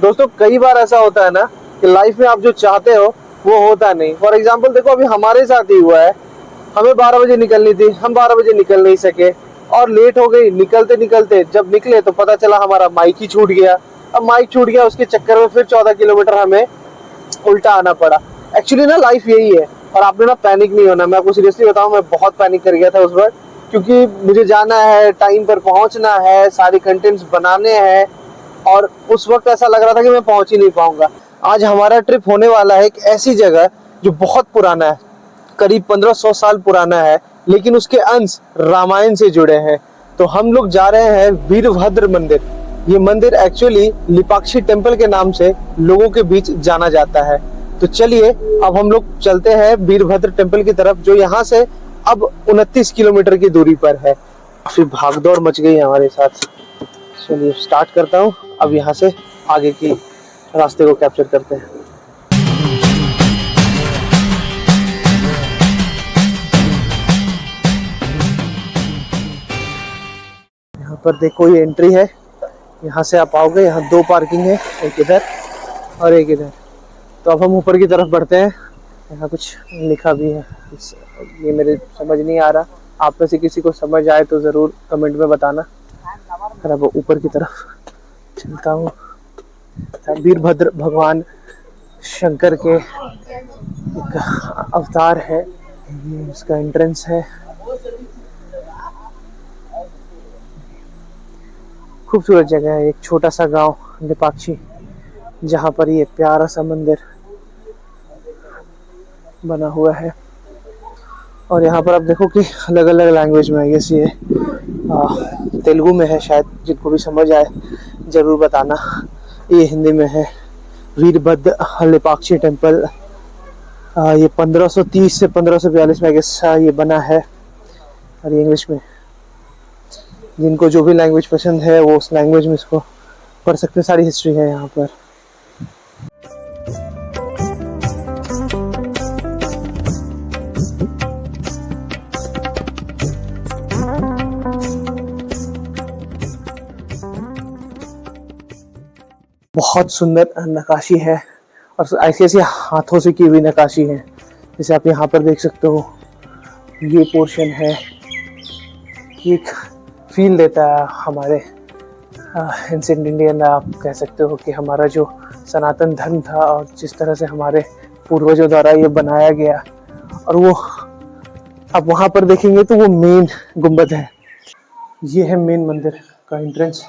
दोस्तों कई बार ऐसा होता है ना कि लाइफ में आप जो चाहते हो वो होता नहीं। फॉर एग्जाम्पल देखो, अभी हमारे साथ ही हुआ है। हमें 12 बजे निकलनी थी, हम 12 बजे निकल नहीं सके और लेट हो गई। निकलते निकलते जब निकले तो पता चला हमारा माइक ही छूट गया। अब माइक छूट गया, उसके चक्कर में फिर 14 किलोमीटर हमें उल्टा आना पड़ा। एक्चुअली ना लाइफ यही है। और आपने ना पैनिक नहीं होना, मैं आपको सीरियसली बताऊं, मैं बहुत पैनिक कर गया था उस वक्त, क्योंकि मुझे जाना है, टाइम पर पहुंचना है, सारे कंटेंट्स बनाने हैं और उस वक्त ऐसा लग रहा था कि मैं पहुंच ही नहीं पाऊंगा। आज हमारा ट्रिप होने वाला है एक ऐसी जगह जो बहुत पुराना है, करीब 1500 साल पुराना है, लेकिन उसके अंश रामायण से जुड़े हैं। तो हम लोग जा रहे हैं वीरभद्र मंदिर। ये मंदिर एक्चुअली लिपाक्षी टेम्पल के नाम से लोगों के बीच जाना जाता है। तो चलिए अब हम लोग चलते हैं वीरभद्र टेम्पल की तरफ, जो यहाँ से अब 29 किलोमीटर की दूरी पर है। काफी भागदौड़ मच गई हमारे साथ। चलिए स्टार्ट करता हूँ। अब यहाँ से आगे की रास्ते को कैप्चर करते हैं। यहाँ पर देखो ये एंट्री है, यहाँ से आप आओगे। यहाँ 2 पार्किंग है, एक इधर और एक इधर। तो अब हम ऊपर की तरफ बढ़ते हैं। यहाँ कुछ लिखा भी है, ये मेरे समझ नहीं आ रहा। आप में से किसी को समझ आए तो ज़रूर कमेंट में बताना। फिर अब ऊपर की तरफ चलता हूँ। वीरभद्र भगवान शंकर के एक अवतार है। ये इसका एंट्रेंस है। खूबसूरत जगह है, एक छोटा सा गांव लिपाक्षी, जहाँ पर ये प्यारा सा मंदिर बना हुआ है। और यहाँ पर आप देखो कि अलग अलग लैंग्वेज में है। ये तेलुगु में है शायद, जिनको भी समझ आए ज़रूर बताना। ये हिंदी में है, वीरभद्र लिपाक्षी टेम्पल। ये 1530 से 1542 में ये बना है। और ये इंग्लिश में, जिनको जो भी लैंग्वेज पसंद है वो उस लैंग्वेज में इसको पढ़ सकते हैं। सारी हिस्ट्री है यहाँ पर। बहुत सुंदर नक्काशी है और ऐसी ऐसी हाथों से की हुई नक्काशी है। जैसे आप यहाँ पर देख सकते हो, ये पोर्शन है। ये एक फील देता है हमारे एंशिएंट इंडियन, आप कह सकते हो कि हमारा जो सनातन धर्म था और जिस तरह से हमारे पूर्वजों द्वारा ये बनाया गया। और वो आप वहाँ पर देखेंगे तो वो मेन गुंबद है। ये है मेन मंदिर का एंट्रेंस।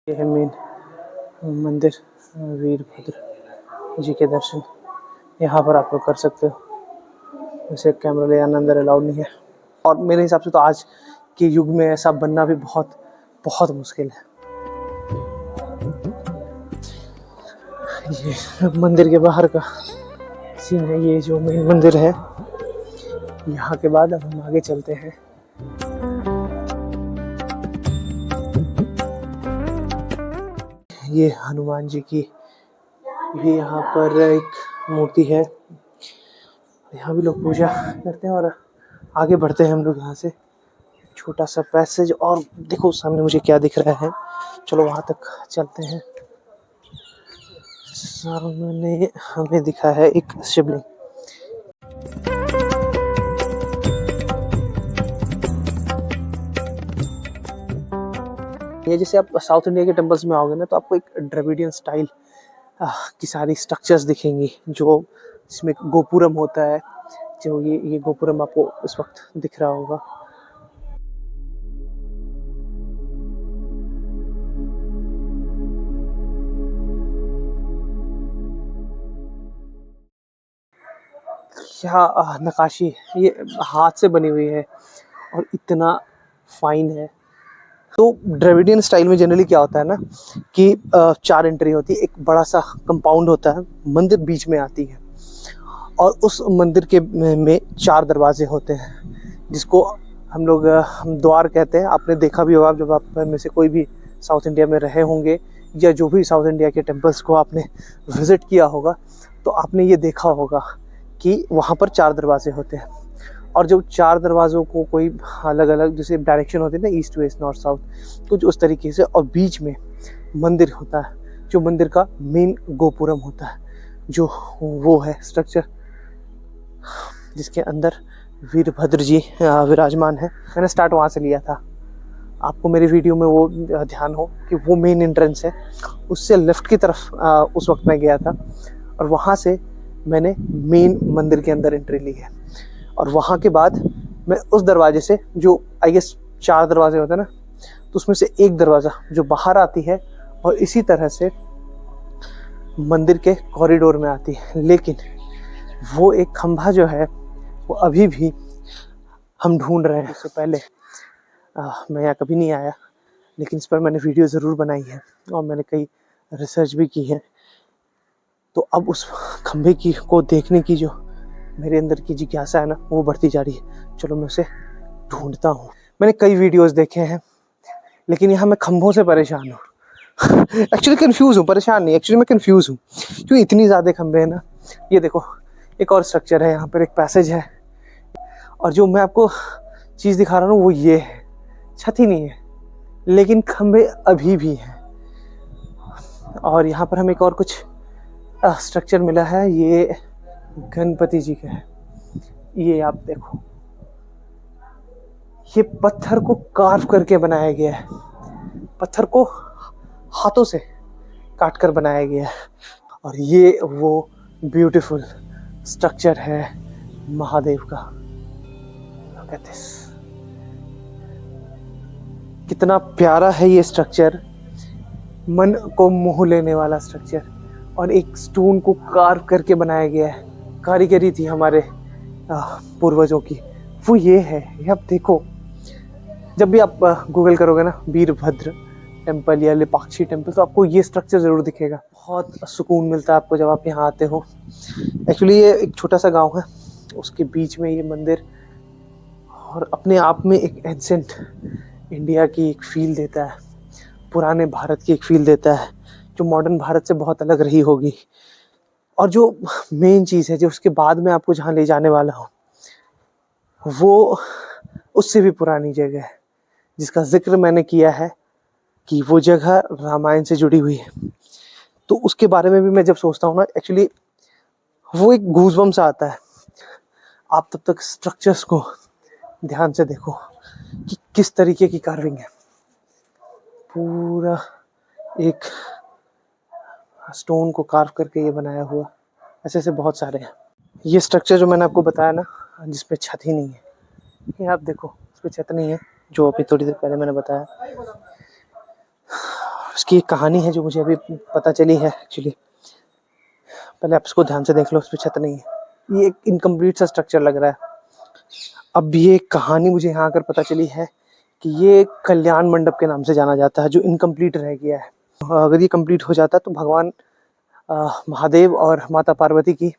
ये है मेन मंदिर, वीरभद्र जी के दर्शन यहाँ पर आप लोग कर सकते हो। वैसे कैमरा ले जाना अंदर अलाउड नहीं है। और मेरे हिसाब से तो आज के युग में ऐसा बनना भी बहुत बहुत मुश्किल है। ये मंदिर के बाहर का सीन है, ये जो मेन मंदिर है। यहाँ के बाद अब हम आगे चलते हैं। ये हनुमान जी की भी यहाँ पर एक मूर्ति है। यहाँ भी लोग पूजा करते हैं। और आगे बढ़ते हैं हम लोग यहाँ से। छोटा सा पैसेज, और देखो सामने मुझे क्या दिख रहा है। चलो वहाँ तक चलते हैं। सामने हमें दिखा है एक शिवलिंग। ये जैसे आप साउथ इंडिया के टेम्पल्स में आओगे ना, तो आपको एक द्रविडियन स्टाइल की सारी स्ट्रक्चर्स दिखेंगी, जो इसमें गोपुरम होता है। जो ये गोपुरम आपको इस वक्त दिख रहा होगा। क्या नक्काशी, ये हाथ से बनी हुई है और इतना फाइन है। तो द्रविडियन स्टाइल में जनरली क्या होता है ना कि 4 एंट्री होती है, एक बड़ा सा कंपाउंड होता है, मंदिर बीच में आती है और उस मंदिर के में 4 दरवाजे होते हैं जिसको हम लोग हम द्वार कहते हैं। आपने देखा भी होगा जब आप में से कोई भी साउथ इंडिया में रहे होंगे या जो भी साउथ इंडिया के टेम्पल्स को आपने विज़िट किया होगा तो आपने ये देखा होगा कि वहाँ पर 4 दरवाजे होते हैं और जो 4 दरवाज़ों को कोई अलग अलग जैसे डायरेक्शन होती है ना, ईस्ट वेस्ट नॉर्थ साउथ, कुछ उस तरीके से, और बीच में मंदिर होता है जो मंदिर का मेन गोपुरम होता है, जो वो है स्ट्रक्चर जिसके अंदर वीरभद्र जी विराजमान है। मैंने स्टार्ट वहाँ से लिया था, आपको मेरी वीडियो में वो ध्यान हो कि वो मेन एंट्रेंस है, उससे लेफ़्ट की तरफ उस वक्त मैं गया था और वहाँ से मैंने मेन मंदिर के अंदर एंट्री ली है। और वहाँ के बाद मैं उस दरवाजे से, जो आई गेस 4 दरवाजे होते हैं ना, तो उसमें से एक दरवाज़ा जो बाहर आती है और इसी तरह से मंदिर के कॉरिडोर में आती है। लेकिन वो एक खंभा जो है वो अभी भी हम ढूंढ रहे हैं। इससे पहले मैं यहाँ कभी नहीं आया, लेकिन इस पर मैंने वीडियो ज़रूर बनाई है और मैंने कई रिसर्च भी की है। तो अब उस खंभे की को देखने की जो मेरे अंदर की जिज्ञासा है ना, वो बढ़ती जा रही है। चलो मैं उसे ढूंढता हूँ। मैंने कई वीडियोस देखे हैं, लेकिन यहाँ मैं खंभों से परेशान हूँ। एक्चुअली कंफ्यूज हूँ, परेशान नहीं, एक्चुअली मैं कंफ्यूज हूँ क्यों इतनी ज़्यादा खंभे हैं ना। ये देखो एक और स्ट्रक्चर है, यहाँ पर एक पैसेज है और जो मैं आपको चीज़ दिखा रहा हूँ वो ये है, छत ही नहीं है लेकिन खंभे अभी भी हैं। और यहाँ पर हमें एक और कुछ स्ट्रक्चर मिला है, ये गणपति जी का है। ये आप देखो, ये पत्थर को कार्व करके बनाया गया है, पत्थर को हाथों से काट कर बनाया गया है। और ये वो ब्यूटीफुल स्ट्रक्चर है महादेव का। Look at this. कितना प्यारा है ये स्ट्रक्चर, मन को मोह लेने वाला स्ट्रक्चर, और एक स्टोन को कार्व करके बनाया गया है। कारीगरी थी हमारे पूर्वजों की, वो ये है। ये आप देखो, जब भी आप गूगल करोगे ना वीरभद्र टेम्पल या लेपाक्षी टेम्पल, तो आपको ये स्ट्रक्चर ज़रूर दिखेगा। बहुत सुकून मिलता है आपको जब आप यहाँ आते हो। एक्चुअली ये एक छोटा सा गांव है, उसके बीच में ये मंदिर, और अपने आप में एक एंसेंट इंडिया की एक फील देता है, पुराने भारत की एक फील देता है जो मॉडर्न भारत से बहुत अलग रही होगी। और जो मेन चीज़ है, जो उसके बाद में आपको जहाँ ले जाने वाला हूँ, वो उससे भी पुरानी जगह है जिसका जिक्र मैंने किया है कि वो जगह रामायण से जुड़ी हुई है। तो उसके बारे में भी मैं जब सोचता हूँ ना, एक्चुअली वो एक गूज़बम्स सा आता है। आप तब तक स्ट्रक्चर्स को ध्यान से देखो कि किस तरीके की कार्विंग है। पूरा एक स्टोन को कार्व करके ये बनाया हुआ, ऐसे ऐसे बहुत सारे हैं। ये स्ट्रक्चर जो मैंने आपको बताया ना, जिसपे छत ही नहीं है, ये आप देखो, इस पर छत नहीं है, जो अभी थोड़ी देर पहले मैंने बताया। उसकी एक कहानी है जो मुझे अभी पता चली है एक्चुअली, पहले आप इसको ध्यान से देख लो। उस पर छत नहीं है, ये एक इनकम्प्लीट सा स्ट्रक्चर लग रहा है। अब ये कहानी मुझे यहाँ आकर पता चली है कि ये कल्याण मंडप के नाम से जाना जाता है, जो इनकम्प्लीट रह गया है। अगर ये कंप्लीट हो जाता तो भगवान महादेव और माता पार्वती की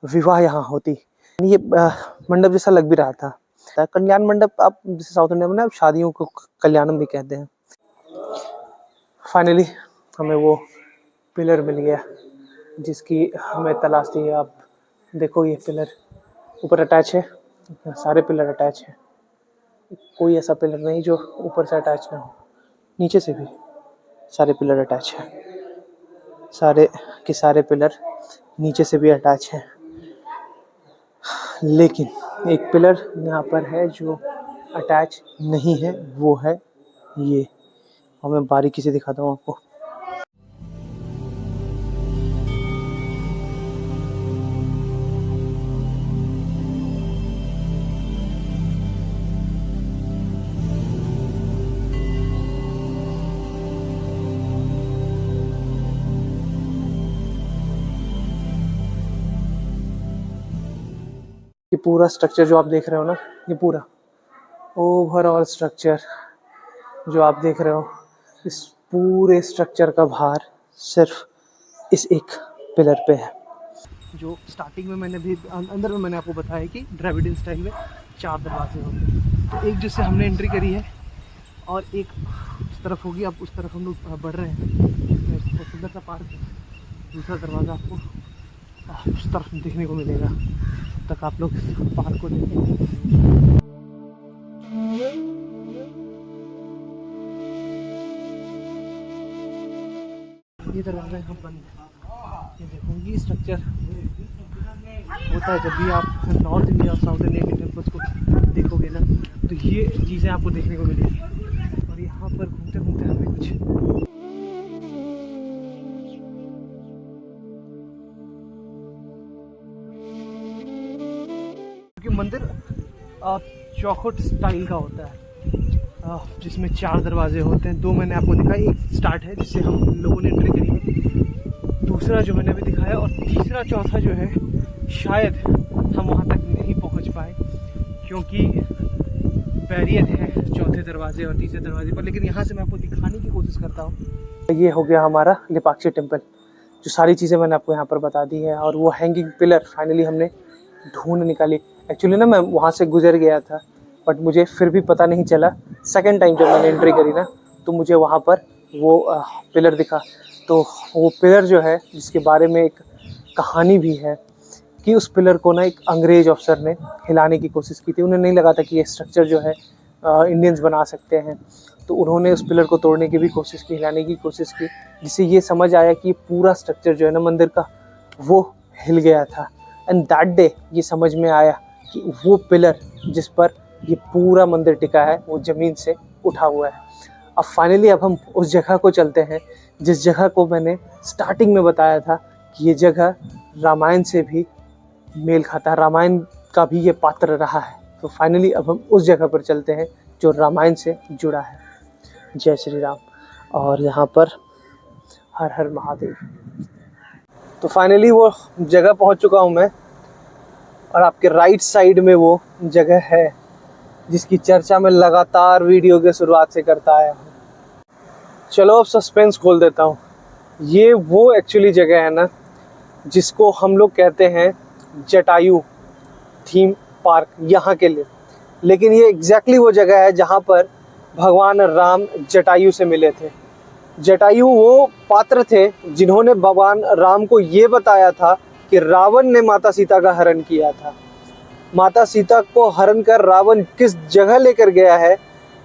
विवाह यहाँ होती। ये मंडप जैसा लग भी रहा था। कल्याण मंडप, आप जैसे साउथ इंडिया में ना शादियों को कल्याणम भी कहते हैं। फाइनली हमें वो पिलर मिल गया जिसकी हमें तलाश थी। आप देखो, ये पिलर ऊपर अटैच है, सारे पिलर अटैच हैं, कोई ऐसा पिलर नहीं जो ऊपर से अटैच ना हो। नीचे से भी सारे पिलर अटैच हैं, सारे के सारे पिलर नीचे से भी अटैच हैं। लेकिन एक पिलर यहाँ पर है जो अटैच नहीं है, वो है ये, और मैं बारीकी से दिखाता हूँ आपको। ये पूरा स्ट्रक्चर जो आप देख रहे हो ना, ये पूरा ओवरऑल स्ट्रक्चर जो आप देख रहे हो, इस पूरे स्ट्रक्चर का भार सिर्फ इस एक पिलर पे है। जो स्टार्टिंग में मैंने भी अंदर में मैंने आपको बताया कि द्रविडियन स्टाइल में 4 दरवाजे होते हैं। तो एक जिससे हमने एंट्री करी है और एक उस तरफ होगी, अब उस तरफ हम लोग बढ़ रहे हैं। बहुत सुंदर सा पार्क है। दूसरा दरवाज़ा आपको उस तरफ देखने को मिलेगा। तब तक आप लोग पार्क को देखें। ये दरवाज़ा यहाँ बंद है। ये देखो, ये स्ट्रक्चर होता है जब भी आप नॉर्थ इंडिया और साउथ इंडिया के टेम्पल्स को देखोगे ना, तो ये चीज़ें आपको देखने को मिलेगी। और यहाँ पर घूमते घूमते हमें कुछ क्योंकि मंदिर चौखट स्टाइल का होता है, जिसमें 4 दरवाजे होते हैं। 2 मैंने आपको दिखाया, एक स्टार्ट है जिससे हम लोगों ने एंट्री करी है, दूसरा जो मैंने अभी दिखाया, और तीसरा चौथा जो है शायद हम वहाँ तक नहीं पहुँच पाए क्योंकि बैरियर है चौथे दरवाजे और तीसरे दरवाजे पर। लेकिन यहाँ से मैं आपको दिखाने की कोशिश करता हूँ। ये हो गया हमारा लेपाक्षी टेम्पल। जो सारी चीज़ें मैंने आपको यहाँ पर बता दी है, और वो हैंगिंग पिलर फाइनली हमने ढूंढ निकाली। एक्चुअली ना मैं वहाँ से गुजर गया था, बट मुझे फिर भी पता नहीं चला। सेकंड टाइम जब मैंने एंट्री करी ना, तो मुझे वहाँ पर वो पिलर दिखा। तो वो पिलर जो है, जिसके बारे में एक कहानी भी है कि उस पिलर को ना एक अंग्रेज़ अफसर ने हिलाने की कोशिश की थी। उन्हें नहीं लगा था कि ये स्ट्रक्चर जो है इंडियंस बना सकते हैं, तो उन्होंने उस पिलर को तोड़ने की भी कोशिश की, हिलाने की कोशिश की, जिससे ये समझ आया कि पूरा स्ट्रक्चर जो है ना मंदिर का, वो हिल गया था। एंड दैट डे ये समझ में आया कि वो पिलर जिस पर ये पूरा मंदिर टिका है, वो ज़मीन से उठा हुआ है। अब फाइनली अब हम उस जगह को चलते हैं जिस जगह को मैंने स्टार्टिंग में बताया था कि ये जगह रामायण से भी मेल खाता है, रामायण का भी ये पात्र रहा है। तो फाइनली अब हम उस जगह पर चलते हैं जो रामायण से जुड़ा है। जय श्री राम। और यहाँ पर हर हर महादेव। तो फाइनली वो जगह पहुँच चुका हूँ मैं, और आपके राइट साइड में वो जगह है जिसकी चर्चा मैं लगातार वीडियो के शुरुआत से करता आया हूँ। चलो अब सस्पेंस खोल देता हूँ। ये वो एक्चुअली जगह है ना जिसको हम लोग कहते हैं जटायु थीम पार्क यहाँ के लिए। लेकिन ये एग्जैक्टली वो जगह है जहाँ पर भगवान राम जटायु से मिले थे। जटायु वो पात्र थे जिन्होंने भगवान राम को ये बताया था कि रावण ने माता सीता का हरण किया था। माता सीता को हरण कर रावण किस जगह लेकर गया है,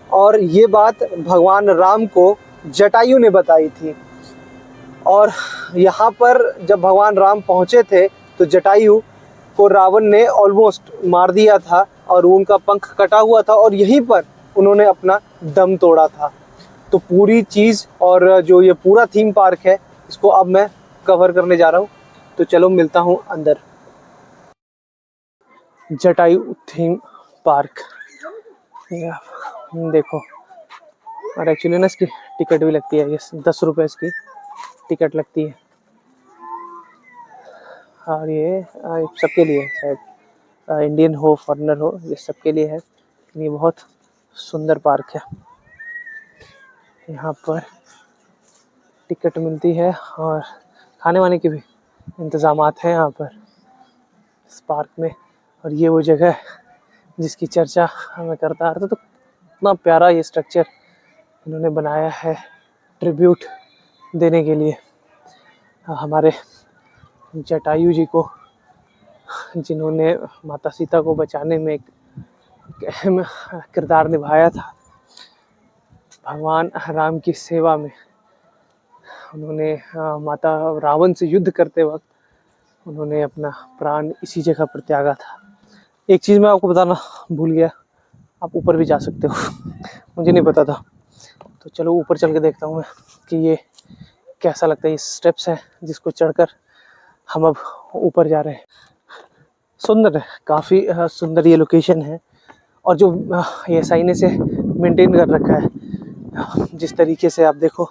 और ये बात भगवान राम को जटायु ने बताई थी। और यहाँ पर जब भगवान राम पहुँचे थे तो जटायु को रावण ने ऑलमोस्ट मार दिया था और उनका पंख कटा हुआ था, और यहीं पर उन्होंने अपना दम तोड़ा था। तो पूरी चीज़ और जो ये पूरा थीम पार्क है, इसको अब मैं कवर करने जा रहा हूँ। तो चलो मिलता हूँ अंदर। जटायु थीम पार्क देखो, और एक्चुअली ना इसकी टिकट भी लगती है। ये 10 रुपये इसकी टिकट लगती है, और ये सबके लिए शायद, इंडियन हो फॉरेनर हो, ये सबके लिए है। ये बहुत सुंदर पार्क है। यहाँ पर टिकट मिलती है और खाने वाने के भी इंतज़ामात हैं यहाँ पर इस पार्क में। और ये वो जगह है जिसकी चर्चा मैं करता आ रहा था। तो इतना प्यारा ये स्ट्रक्चर इन्होंने बनाया है ट्रिब्यूट देने के लिए हमारे जटायु जी को, जिन्होंने माता सीता को बचाने में एक अहम किरदार निभाया था। भगवान राम की सेवा में उन्होंने माता रावण से युद्ध करते वक्त उन्होंने अपना प्राण इसी जगह पर त्यागा था। एक चीज़ मैं आपको बताना भूल गया, आप ऊपर भी जा सकते हो, मुझे नहीं पता था। तो चलो ऊपर चल के देखता हूँ मैं कि ये कैसा लगता है। ये स्टेप्स हैं जिसको चढ़कर हम अब ऊपर जा रहे हैं। सुंदर है, काफ़ी सुंदर ये लोकेशन है। और जो ये साइने से मेंटेन कर रखा है, जिस तरीके से आप देखो,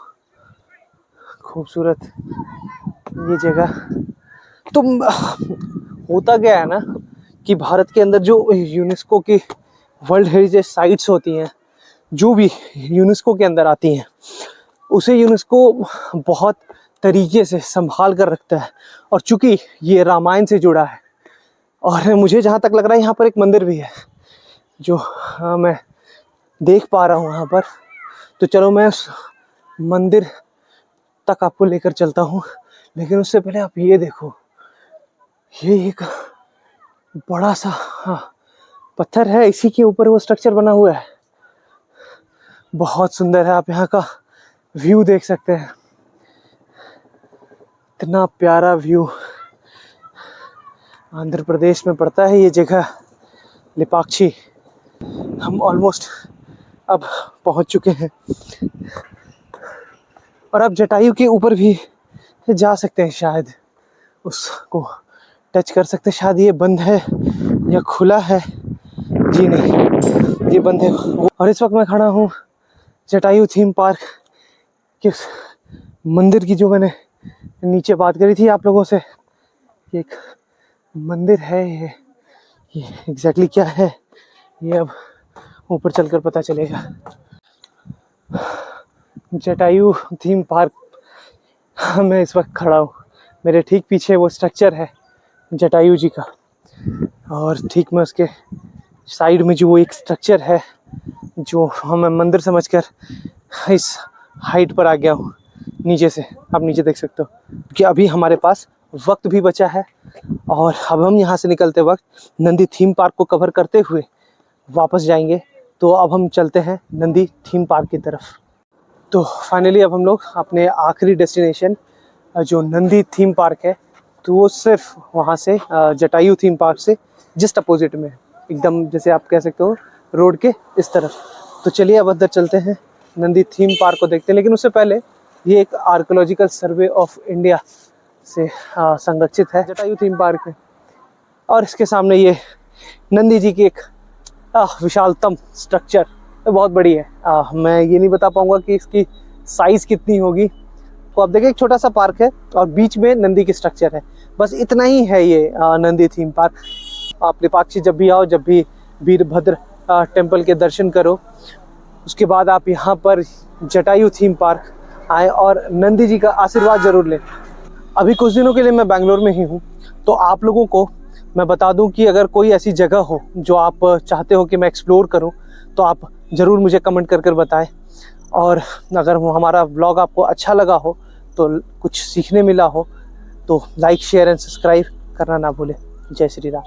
खूबसूरत ये जगह। तो होता क्या है ना कि भारत के अंदर जो यूनेस्को की वर्ल्ड हेरिटेज साइट्स होती हैं, जो भी यूनेस्को के अंदर आती हैं उसे यूनेस्को बहुत तरीके से संभाल कर रखता है। और चूंकि ये रामायण से जुड़ा है और मुझे जहाँ तक लग रहा है यहाँ पर एक मंदिर भी है जो मैं देख पा रहा हूँ यहाँ पर। तो चलो मैं उस मंदिर तक आपको लेकर चलता हूँ, लेकिन उससे पहले आप ये देखो, ये एक बड़ा सा पत्थर है, इसी के ऊपर वो स्ट्रक्चर बना हुआ है। बहुत सुंदर है, आप यहाँ का व्यू देख सकते हैं, इतना प्यारा व्यू। आंध्र प्रदेश में पड़ता है ये जगह, लेपाक्षी। हम ऑलमोस्ट अब पहुंच चुके हैं और अब जटायु के ऊपर भी जा सकते हैं, शायद उसको टच कर सकते हैं। शायद ये बंद है या खुला है, जी नहीं ये बंद है। और इस वक्त मैं खड़ा हूँ जटायु थीम पार्क के मंदिर की, जो मैंने नीचे बात करी थी आप लोगों से। एक मंदिर है ये एग्जैक्टली क्या है ये अब ऊपर चलकर पता चलेगा। जटायु थीम पार्क मैं इस वक्त खड़ा हूँ, मेरे ठीक पीछे वो स्ट्रक्चर है जटायु जी का, और ठीक मैं उसके साइड में जो वो एक स्ट्रक्चर है जो मैं मंदिर समझकर इस हाइट पर आ गया हूँ नीचे से। आप नीचे देख सकते हो कि अभी हमारे पास वक्त भी बचा है और अब हम यहाँ से निकलते वक्त नंदी थीम पार्क को कवर करते हुए वापस जाएंगे। तो अब हम चलते हैं नंदी थीम पार्क की तरफ। तो फाइनली अब हम लोग अपने आखिरी डेस्टिनेशन जो नंदी थीम पार्क है, तो वो सिर्फ वहाँ से जटायु थीम पार्क से जस्ट अपोजिट में, एकदम जैसे आप कह सकते हो रोड के इस तरफ। तो चलिए अब अंदर चलते हैं, नंदी थीम पार्क को देखते हैं। लेकिन उससे पहले ये एक आर्कियोलॉजिकल सर्वे ऑफ इंडिया से संरक्षित है जटायु थीम पार्क है, और इसके सामने ये नंदी जी की एक विशालतम स्ट्रक्चर बहुत बड़ी है। मैं ये नहीं बता पाऊंगा कि इसकी साइज़ कितनी होगी। तो आप देखिए एक छोटा सा पार्क है और बीच में नंदी की स्ट्रक्चर है, बस इतना ही है ये नंदी थीम पार्क। आप लेपाक्षी जब भी आओ, जब भी वीरभद्र टेम्पल के दर्शन करो, उसके बाद आप यहाँ पर जटायु थीम पार्क आए और नंदी जी का आशीर्वाद जरूर लें। अभी कुछ दिनों के लिए मैं बैंगलोर में ही हूँ, तो आप लोगों को मैं बता दूं कि अगर कोई ऐसी जगह हो जो आप चाहते हो कि मैं एक्सप्लोर करूं, तो आप ज़रूर मुझे कमेंट कर कर बताएं। और अगर हमारा व्लॉग आपको अच्छा लगा हो, तो कुछ सीखने मिला हो, तो लाइक शेयर एंड सब्सक्राइब करना ना भूलें। जय श्री राम।